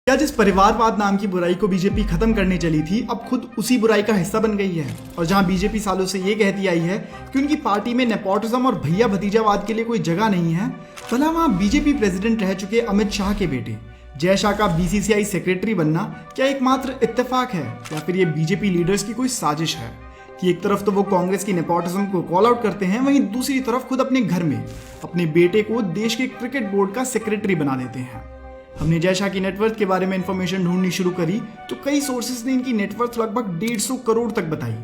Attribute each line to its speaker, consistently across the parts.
Speaker 1: क्या जिस परिवारवाद नाम की बुराई को बीजेपी खत्म करने चली थी अब खुद उसी बुराई का हिस्सा बन गई है। और जहां बीजेपी सालों से ये कहती आई है कि उनकी पार्टी में नेपोटिज्म और भैया भतीजावाद के लिए कोई जगह नहीं है, भला वहां बीजेपी प्रेसिडेंट रह चुके अमित शाह के बेटे जय शाह का बीसीसीआई सेक्रेटरी बनना क्या एकमात्र इत्तेफाक है या फिर ये बीजेपी लीडर्स की कोई साजिश है कि एक तरफ तो वो कांग्रेस की नेपोटिज्म को कॉल आउट करते हैं, वहीं दूसरी तरफ खुद अपने घर में अपने बेटे को देश के क्रिकेट बोर्ड का सेक्रेटरी बना देते हैं। हमने जय शाह की नेटवर्थ के बारे में इंफॉर्मेशन ढूंढनी शुरू करी तो कई सोर्सेज ने इनकी नेटवर्थ लगभग 150 करोड़ तक बताई,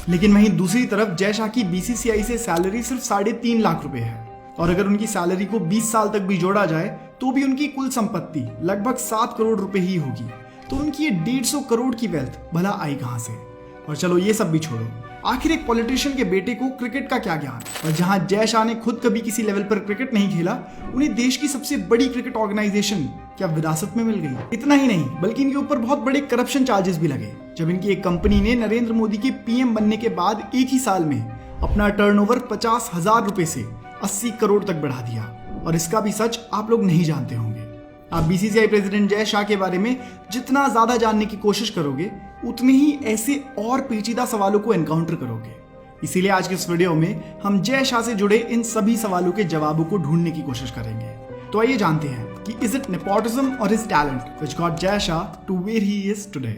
Speaker 1: लेकिन वहीं दूसरी तरफ जय शाह की बीसीसीआई से सैलरी सिर्फ 3.5 लाख रुपए है और अगर उनकी सैलरी को 20 साल तक भी जोड़ा जाए तो भी उनकी कुल संपत्ति लगभग 7 करोड़ रुपए ही होगी। तो उनकी ये 150 करोड़ की वेल्थ भला आई कहां से? और चलो ये सब भी छोड़ो, आखिर एक पॉलिटिशियन के बेटे को क्रिकेट का क्या ज्ञान? और जहां जय शाह ने खुद कभी किसी लेवल पर क्रिकेट नहीं खेला, उन्हें देश की सबसे बड़ी क्रिकेट ऑर्गेनाइजेशन क्या विरासत में मिल गई? इतना ही नहीं बल्कि इनके ऊपर बहुत बड़े करप्शन चार्जेस भी लगे जब इनकी एक कंपनी ने नरेंद्र मोदी के पीएम बनने के बाद एक ही साल में अपना टर्नओवर 50,000 रुपए से 80 करोड़ तक बढ़ा दिया। और इसका भी सच आप लोग नहीं जानते होंगे। आप बीसीसीआई प्रेसिडेंट जय शाह के बारे में जितना ज्यादा जानने की कोशिश करोगे उतने ही ऐसे और पेचीदा सवालों को एनकाउंटर करोगे। इसीलिए आज के इस वीडियो में हम जय शाह से जुड़े इन सभी सवालों के जवाबों को ढूंढने की कोशिश करेंगे। तो आइए जानते हैं कि इज इट नेपोटिज्म और his talent which got Jay Shah to where he is today.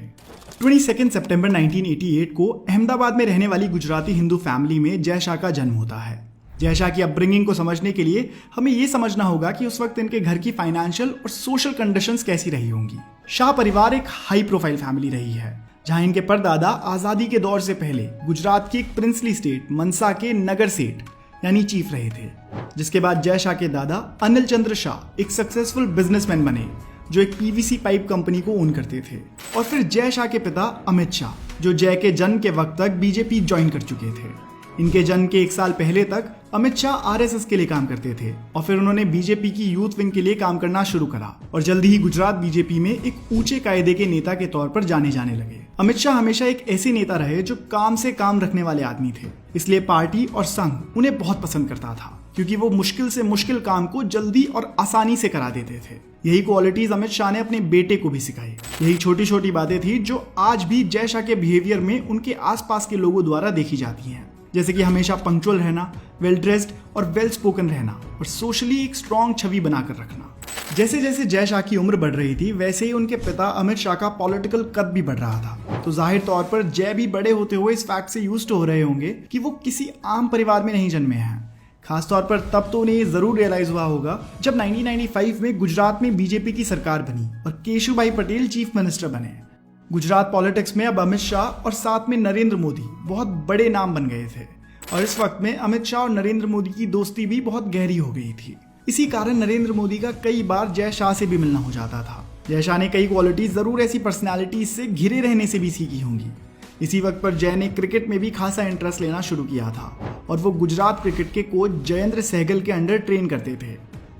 Speaker 1: 22 सितंबर 1988 को अहमदाबाद में रहने वाली गुजराती हिंदू फैमिली में जय शाह का जन्म होता है। जय शाह की अपब्रिंगिंग को समझने के लिए हमें यह समझना होगा कि उस वक्त इनके घर की फाइनेंशियल और सोशल कंडीशंस कैसी रही होंगी। शाह परिवार एक हाई प्रोफाइल फैमिली रही है, जहां इनके परदादा आजादी के दौर से पहले गुजरात की एक प्रिंसली स्टेट मनसा के नगर सेठ यानी चीफ रहे थे, जिसके बाद जय शाह के दादा अनिल चंद्र शाह एक सक्सेसफुल बिजनेसमैन बने जो एक पीवीसी पाइप कंपनी को ओन करते थे। और फिर जय शाह के पिता अमित शाह जो जय के जन्म के वक्त तक बीजेपी ज्वाइन कर चुके थे। इनके जन्म के 1 साल पहले तक अमित शाह आरएसएस के लिए काम करते थे और फिर उन्होंने बीजेपी की यूथ विंग के लिए काम करना शुरू करा और जल्दी ही गुजरात बीजेपी में एक ऊंचे कायदे के नेता के तौर पर जाने जाने लगे। अमित शाह हमेशा एक ऐसे नेता रहे जो काम से काम रखने वाले आदमी थे, इसलिए पार्टी और संघ उन्हें बहुत पसंद करता था क्योंकि वो मुश्किल से मुश्किल काम को जल्दी और आसानी से करा देते थे। यही क्वालिटीज अमित शाह ने अपने बेटे को भी सिखाई। यही छोटी छोटी बातें थी जो आज भी जय शाह के बिहेवियर में उनके आसपास के लोगों द्वारा देखी जाती हैं, जैसे कि हमेशा पंक्चुअल रहना, वेल ड्रेस्ड और वेल स्पोकन रहना और सोशली एक स्ट्रॉन्ग छवि बनाकर रखना। जैसे जैसे जय शाह की उम्र बढ़ रही थी वैसे ही उनके पिता अमित शाह का पॉलिटिकल कद भी बढ़ रहा था, तो जाहिर तौर पर जय भी बड़े होते हुए इस फैक्ट से यूज्ड हो रहे होंगे कि वो किसी आम परिवार में नहीं जन्मे हैं। खासतौर पर तब तो उन्हें ये जरूर रियलाइज हुआ होगा जब 1995 में गुजरात में बीजेपी की सरकार बनी और केशुभाई पटेल चीफ मिनिस्टर बने। गुजरात पॉलिटिक्स में अब अमित शाह और साथ में नरेंद्र मोदी बहुत बड़े नाम बन गए थे और इस वक्त में अमित शाह और नरेंद्र मोदी की दोस्ती भी बहुत गहरी हो गई थी। इसी कारण नरेंद्र मोदी का कई बार जय शाह से भी मिलना हो जाता था। जय शाह ने कई क्वालिटीज जरूर ऐसी पर्सनैलिटीज से घिरे रहने से भी सीखी होंगी। इसी वक्त पर जय ने क्रिकेट में भी खासा इंटरेस्ट लेना शुरू किया था और वो गुजरात क्रिकेट के कोच जयेंद्र सहगल के अंडर ट्रेन करते थे।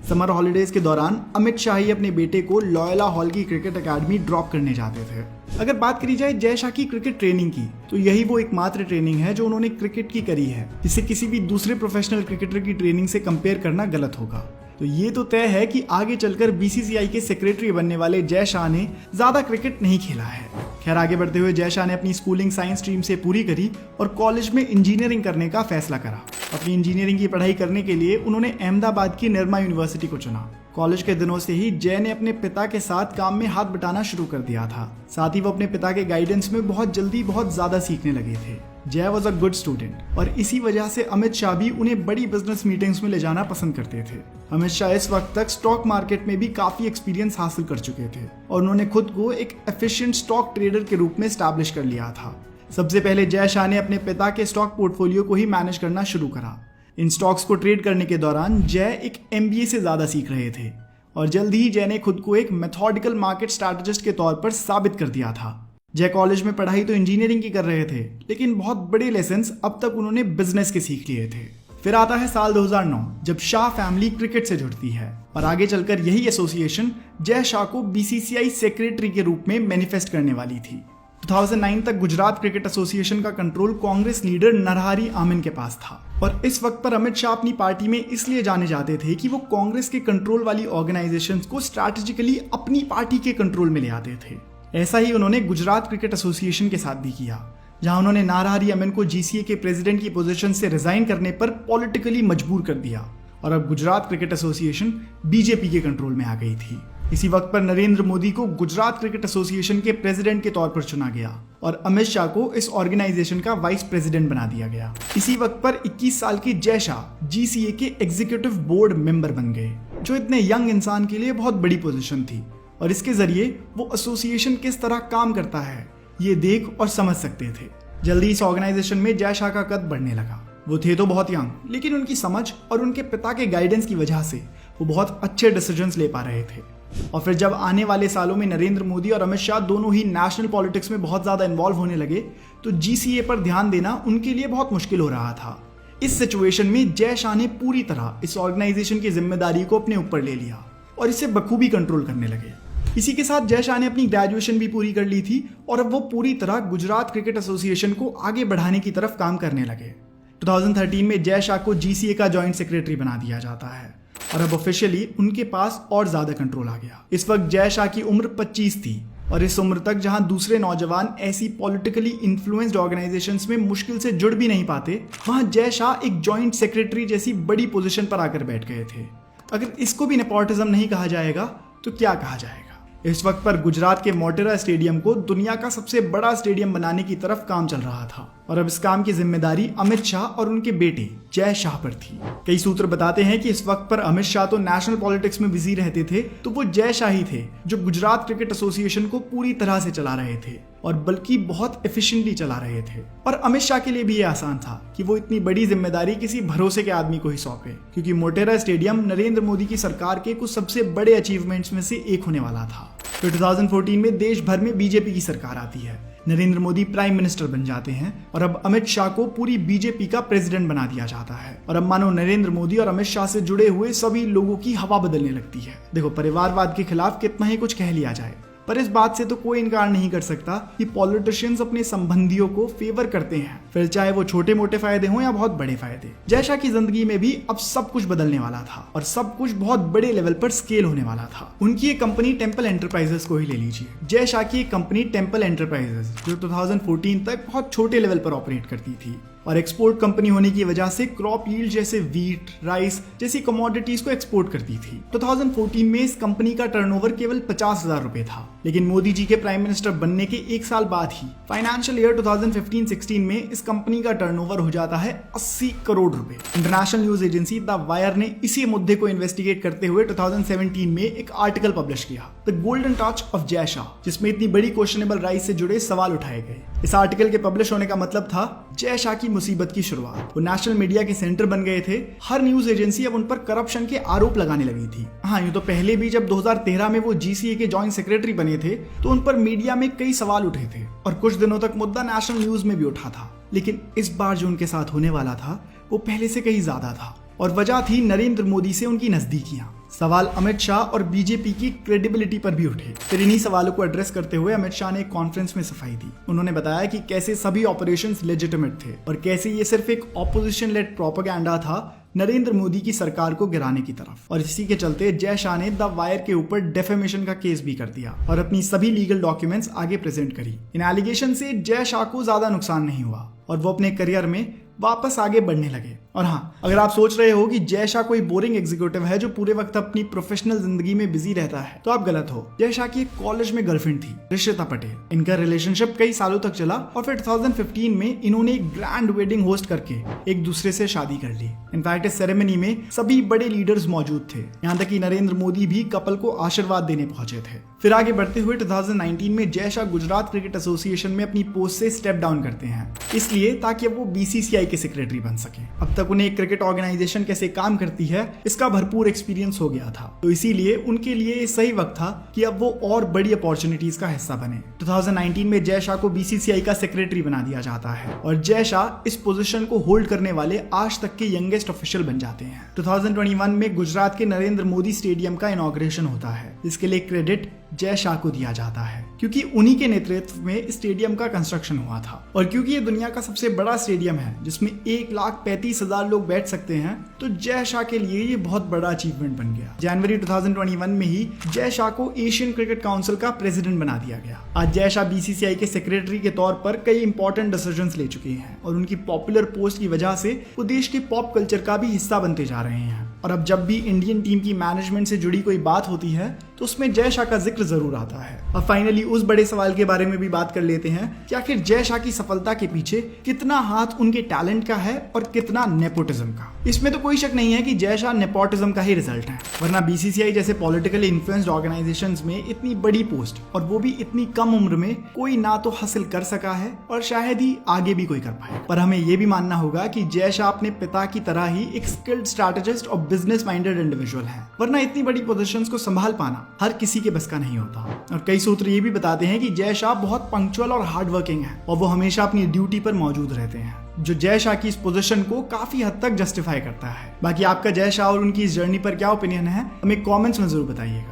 Speaker 1: समर हॉलीडेज के दौरान अमित शाह ही अपने बेटे को लॉयला हॉल की क्रिकेट अकेडमी ड्रॉप करने जाते थे। अगर बात करी जाए जय शाह की क्रिकेट ट्रेनिंग की तो यही वो एकमात्र ट्रेनिंग है जो उन्होंने क्रिकेट की करी है, जिसे किसी भी दूसरे प्रोफेशनल क्रिकेटर की ट्रेनिंग से कंपेयर करना गलत होगा। तो ये तो तय है कि आगे चलकर बीसीसीआई के सेक्रेटरी बनने वाले जय शाह ने ज्यादा क्रिकेट नहीं खेला है। खैर आगे बढ़ते हुए जय शाह ने अपनी स्कूलिंग साइंस स्ट्रीम से पूरी करी और कॉलेज में इंजीनियरिंग करने का फैसला करा। अपनी इंजीनियरिंग की पढ़ाई करने के लिए उन्होंने अहमदाबाद की निर्मा यूनिवर्सिटी को चुना। कॉलेज के दिनों से ही जय ने अपने पिता के साथ काम में हाथ बटाना शुरू कर दिया था। साथ ही वो अपने पिता के गाइडेंस में बहुत जल्दी बहुत ज्यादा सीखने लगे थे। जय वॉज अ गुड स्टूडेंट और इसी वजह से अमित शाह भी उन्हें बड़ी बिजनेस मीटिंग्स में ले जाना पसंद करते थे। अमित शाह इस वक्त तक स्टॉक मार्केट में भी काफी एक्सपीरियंस हासिल कर चुके थे और उन्होंने खुद को एक एफिशिएंट स्टॉक ट्रेडर के रूप में एस्टैब्लिश कर लिया था। सबसे पहले जय शाह ने अपने पिता के स्टॉक पोर्टफोलियो को ही मैनेज करना शुरू करा। इन स्टॉक्स को ट्रेड करने के दौरान जय एक MBA से ज्यादा सीख रहे थे और जल्द ही जय ने खुद को एक मेथोडिकल मार्केट स्ट्रैटेजिस्ट के तौर पर साबित कर दिया था। जय कॉलेज में पढ़ाई तो इंजीनियरिंग की कर रहे थे, लेकिन बहुत बड़े लेसन्स अब तक उन्होंने बिजनेस के सीख लिए थे। फिर आता है साल 2009 जब शाह फैमिली क्रिकेट से जुड़ती है और आगे चलकर यही एसोसिएशन जय शाह को बीसीसीआई सेक्रेटरी के रूप में मैनिफेस्ट करने वाली थी। 2009 तक गुजरात क्रिकेट एसोसिएशन का कंट्रोल कांग्रेस लीडर नरहरि आमीन के पास था और इस वक्त पर अमित शाह अपनी पार्टी में इसलिए जाने जाते थे कि वो कांग्रेस के कंट्रोल वाली ऑर्गेनाइजेशंस को स्ट्रैटेजिकली अपनी पार्टी के कंट्रोल में ले आते थे। ऐसा ही उन्होंने गुजरात क्रिकेट एसोसिएशन के साथ भी किया, जहां उन्होंने नरहरि आमीन को जीसीए के प्रेसिडेंट की पोजीशन से रिजाइन करने पर पॉलिटिकली मजबूर कर दिया और अब गुजरात क्रिकेट एसोसिएशन बीजेपी के कंट्रोल में आ गई थी। इसी वक्त पर नरेंद्र मोदी को गुजरात क्रिकेट एसोसिएशन के प्रेसिडेंट के तौर पर चुना गया और अमित शाह को इस ऑर्गेनाइजेशन का वाइस प्रेसिडेंट बना दिया गया। इसी वक्त पर 21 साल की जय शाह जीसीए के एग्जीक्यूटिव बोर्ड मेंबर बन गए, जो इतने यंग इंसान के लिए बहुत बड़ी पोजीशन थी और इसके जरिए वो एसोसिएशन किस तरह काम करता है ये देख और समझ सकते थे। जल्दी इस ऑर्गेनाइजेशन में जय शाह का कद बढ़ने लगा। वो थे तो बहुत यंग, लेकिन उनकी समझ और उनके पिता के गाइडेंस की वजह से वो बहुत अच्छे डिसीजंस ले पा रहे थे। और फिर जब आने वाले सालों में नरेंद्र मोदी और अमित शाह दोनों ही नेशनल पॉलिटिक्स में बहुत ज्यादा इन्वॉल्व होने लगे तो जीसीए पर ध्यान देना उनके लिए बहुत मुश्किल हो रहा था। इस सिचुएशन में जय शाह ने पूरी तरह इस ऑर्गेनाइजेशन की जिम्मेदारी को अपने ऊपर ले लिया और इसे बखूबी कंट्रोल करने लगे। इसी के साथ जय शाह ने अपनी ग्रेजुएशन भी पूरी कर ली थी और अब वो पूरी तरह गुजरात क्रिकेट एसोसिएशन को आगे बढ़ाने की तरफ काम करने लगे। 2013 में जय शाह को जीसीए का जॉइंट सेक्रेटरी बना दिया जाता है और अब ऑफिशियली उनके पास और ज्यादा कंट्रोल आ गया। इस वक्त जय शाह की उम्र 25 थी और इस उम्र तक जहां दूसरे नौजवान ऐसी पॉलिटिकली इन्फ्लुएंस्ड ऑर्गेनाइजेशंस में मुश्किल से जुड़ भी नहीं पाते, वहां जय शाह एक जॉइंट सेक्रेटरी जैसी बड़ी पोजीशन पर आकर बैठ गए थे। अगर इसको भी नेपोटिज्म नहीं कहा जाएगा तो क्या कहा जाएगा। इस वक्त पर गुजरात के मोटेरा स्टेडियम को दुनिया का सबसे बड़ा स्टेडियम बनाने की तरफ काम चल रहा था और अब इस काम की जिम्मेदारी अमित शाह और उनके बेटे जय शाह पर थी। कई सूत्र बताते हैं कि इस वक्त पर अमित शाह तो नेशनल पॉलिटिक्स में बिजी रहते थे, तो वो जय शाह ही थे जो गुजरात क्रिकेट एसोसिएशन को पूरी तरह से चला रहे थे और बल्कि बहुत एफिशिएंटली चला रहे थे। और अमित शाह के लिए भी ये आसान था कि वो इतनी बड़ी जिम्मेदारी किसी भरोसे के आदमी को ही सौंपे, क्योंकि मोटेरा स्टेडियम नरेंद्र मोदी की सरकार के कुछ सबसे बड़े अचीवमेंट्स में से एक होने वाला था। तो 2014 में देश भर में बीजेपी की सरकार आती है, नरेंद्र मोदी प्राइम मिनिस्टर बन जाते हैं और अब अमित शाह को पूरी बीजेपी का प्रेसिडेंट बना दिया जाता है और अब मानो नरेंद्र मोदी और अमित शाह से जुड़े हुए सभी लोगों की हवा बदलने लगती है। देखो, परिवारवाद के खिलाफ कितना ही कुछ कह लिया जाए, पर इस बात से तो कोई इनकार नहीं कर सकता कि पॉलिटिशियंस अपने संबंधियों को फेवर करते हैं, फिर चाहे वो छोटे मोटे फायदे हों या बहुत बड़े फायदे। जय शाह की जिंदगी में भी अब सब कुछ बदलने वाला था और सब कुछ बहुत बड़े लेवल पर स्केल होने वाला था। उनकी एक कंपनी टेम्पल एंटरप्राइजेस को ही ले लीजिए। जय शाह की एक कंपनी टेम्पल एंटरप्राइजेस जो 2014 तक बहुत छोटे लेवल पर ऑपरेट करती थी और एक्सपोर्ट कंपनी होने की वजह से क्रॉप यील्ड जैसे वीट, राइस जैसी कमोडिटीज को एक्सपोर्ट करती थी। 2014 में इस कंपनी का टर्नओवर केवल 50,000 रुपए था, लेकिन मोदी जी के प्राइम मिनिस्टर बनने के एक साल बाद ही फाइनेंशियल ईयर 2015-16 में इस कंपनी का टर्नओवर हो जाता है 80 करोड़ रुपए। International news agency the wire ने इसी मुद्दे को इन्वेस्टिगेट करते हुए 2017 में एक आर्टिकल पब्लिश किया, the golden touch of Jay Shah, जिसमें इतनी बड़ी क्वेश्चनेबल राइस से जुड़े सवाल उठाए गए। इस आर्टिकल के पब्लिश होने का मतलब था जय शाह की मुसीबत की शुरुआत। वो नेशनल मीडिया के सेंटर बन गए थे। हर न्यूज एजेंसी अब उन पर करप्शन के आरोप लगाने लगी थी। हाँ, ये तो पहले भी जब 2013 में वो जीसीए के जॉइंट सेक्रेटरी बने थे तो उन पर मीडिया में कई सवाल उठे थे और कुछ दिनों तक मुद्दा नेशनल न्यूज में भी उठा था, लेकिन इस बार जो उनके साथ होने वाला था वो पहले से कहीं ज्यादा था और वजह थी नरेंद्र मोदी से उनकी नजदीकियां। सवाल अमित शाह और बीजेपी की क्रेडिबिलिटी पर भी उठे। फिर इन्हीं सवालों को एड्रेस करते हुए अमित शाह ने एक कॉन्फ्रेंस में सफाई दी। उन्होंने बताया कि कैसे सभी ऑपरेशंस लेजिटिमेट थे और कैसे ये सिर्फ एक ऑपोजिशन लेड प्रोपेगेंडा था नरेंद्र मोदी की सरकार को गिराने की तरफ। और इसी के चलते जय शाह ने द वायर के ऊपर डेफेमेशन का केस भी कर दिया और अपनी सभी लीगल डॉक्यूमेंट्स आगे प्रेजेंट करी। इन एलिगेशन से जय शाह को ज्यादा नुकसान नहीं हुआ और वो अपने करियर में वापस आगे बढ़ने लगे। और हाँ, अगर आप सोच रहे हो कि जय शाह कोई बोरिंग एग्जीक्यूटिव है जो पूरे वक्त अपनी प्रोफेशनल जिंदगी में बिजी रहता है, तो आप गलत हो। जय शाह की एक कॉलेज में गर्लफ्रेंड थी, रिश्ता पटेल। इनका रिलेशनशिप कई सालों तक चला और फिर 2015 में इन्होंने एक ग्रैंड वेडिंग होस्ट करके एक दूसरे से शादी कर ली। इनफैक्ट इस सेरेमनी में सभी बड़े लीडर्स मौजूद थे, यहाँ तक कि नरेंद्र मोदी भी कपल को आशीर्वाद देने पहुंचे थे। फिर आगे बढ़ते हुए 2019 में जय शाह गुजरात क्रिकेट एसोसिएशन में अपनी पोस्ट से स्टेप डाउन करते हैं, इसलिए ताकि अब वो बीसीसीआई के सेक्रेटरी बन सके। अब तक उन्हें क्रिकेट ऑर्गेनाइजेशन कैसे काम करती है इसका भरपूर एक्सपीरियंस हो गया था, तो इसीलिए उनके लिए सही वक्त था कि अब वो और बड़ी अपॉर्चुनिटीज का हिस्सा बने। 2019 में जय शाह को बीसीसीआई का सेक्रेटरी बना दिया जाता है और जय शाह इस पोजीशन को होल्ड करने वाले आज तक के यंगेस्ट ऑफिशियल बन जाते हैं। 2021 में गुजरात के नरेंद्र मोदी स्टेडियम का इनॉग्रेशन होता है, जिसके लिए क्रेडिट जय शाह को दिया जाता है, क्योंकि उन्हीं के नेतृत्व में स्टेडियम का कंस्ट्रक्शन हुआ था। और क्योंकि ये दुनिया का सबसे बड़ा स्टेडियम है जिसमें 1,35,000 लोग बैठ सकते हैं, तो जय शाह के लिए ये बहुत बड़ा अचीवमेंट बन गया। जनवरी 2021 में ही जय शाह को एशियन क्रिकेट काउंसिल का प्रेसिडेंट बना दिया गया। आज जय शाह बीसीसीआई के सेक्रेटरी के तौर पर कई इंपॉर्टेंट डिसीजंस ले चुके हैं और उनकी पॉपुलर पोस्ट की वजह से वो देश के पॉप कल्चर का भी हिस्सा बनते जा रहे हैं। और अब जब भी इंडियन टीम की मैनेजमेंट से जुड़ी कोई बात होती है तो उसमें जय शाह का जिक्र जरूर आता है। अब फाइनली उस बड़े सवाल के बारे में भी बात कर लेते हैं कि आखिर जय शाह की सफलता के पीछे कितना हाथ उनके टैलेंट का है और कितना नेपोटिज्म का। इसमें तो कोई शक नहीं है कि जय शाह नेपोटिज्म का ही रिजल्ट है, वरना बीसीसीआई जैसे पॉलिटिकली इन्फ्लुएंस्ड ऑर्गेनाइजेशंस में इतनी बड़ी पोस्ट और वो भी इतनी कम उम्र में कोई ना तो हासिल कर सका है और शायद ही आगे भी कोई कर पाए। पर हमें ये भी मानना होगा कि जय शाह अपने पिता की तरह ही एक स्किल्ड स्ट्रैटेजिस्ट और बिजनेस माइंडेड इंडिविजुअल है, वरना इतनी बड़ी पोजीशंस को संभाल पाना हर किसी के बस का नहीं होता। और कई सूत्र ये भी बताते हैं कि जय शाह बहुत पंक्चुअल और हार्ड वर्किंग है और वो हमेशा अपनी ड्यूटी पर मौजूद रहते हैं, जो जय शाह की इस पोजीशन को काफी हद तक जस्टिफाई करता है। बाकी आपका जय शाह और उनकी इस जर्नी पर क्या ओपिनियन है, हमें कमेंट्स में जरूर बताइएगा।